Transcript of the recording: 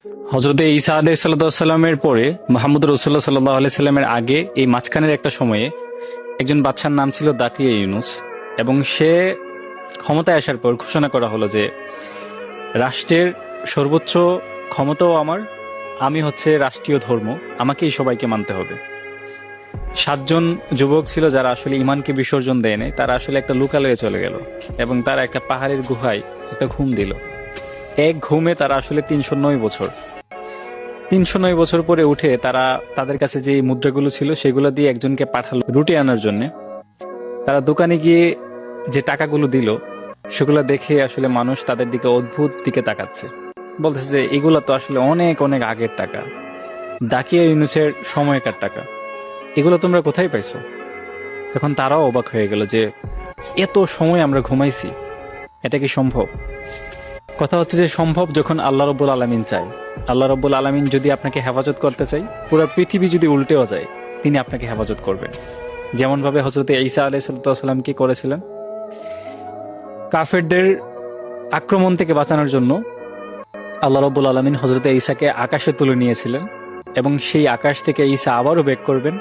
হজরতে ঈসা আলাইহিসসালামের পরে মুহাম্মদ রাসূলুল্লাহ সাল্লাল্লাহু আলাইহি সাল্লামের আগে এই মাঝখানের একটা সময়ে একজন বাদশার নাম ছিল দাকিয়া ইউনুস। এবং সে ক্ষমতায় আসার পর ঘোষণা করা হলো যে রাষ্ট্রের সর্বোচ্চ ক্ষমতাও আমার, আমি হচ্ছে রাষ্ট্রীয় ধর্ম, আমাকেই সবাইকে মানতে হবে। 7 জন যুবক ছিল যারা আসলে ইমানকে বিসর্জন দেয় নাই, তারা আসলে একটা লোকালয়ে চলে গেল এবং তারা একটা পাহাড়ের গুহায় একটা ঘুম দিল। এক ঘুমে তারা আসলে 309 বছর, 309 বছর পরে উঠে তারা তাদের কাছে যে মুদ্রাগুলো ছিল সেগুলো দিয়ে একজনকে পাঠালো রুটি আনার জন্য। তারা দোকানে গিয়ে যে টাকাগুলো দিল সেগুলো দেখে আসলে মানুষ তাদের দিকে অদ্ভুত দিকে তাকাচ্ছে, বলতেছে যে এগুলা তো আসলে অনেক অনেক আগের টাকা, দাকিয়া ইউনুসের সময়কার টাকা, এগুলো তোমরা কোথায় পাইছো? তখন তারাও অবাক হয়ে গেল যে এত সময় আমরা ঘুমাইছি, এটা কি সম্ভব? কথা হচ্ছে যে সম্ভব যখন আল্লাহ রব্বুল আলামিন চায়। আল্লাহ রব্বুল আলামিন যদি আপনাকে হেফাজত করতে চাই, পুরো পৃথিবী যদি উল্টেও যায়, তিনি আপনাকে হেফাজত করবেন। যেমনভাবে হযরতে ঈসা আলাইহিস সালাম কি করেছিলেন, কাফেরদের আক্রমণ থেকে বাঁচানোর জন্য আল্লাহ রব্বুল আলামিন হযরতে ঈসাকে আকাশে তুলে নিয়েছিলেন এবং সেই আকাশ থেকে ঈসা আবারও ব্যাক করবেন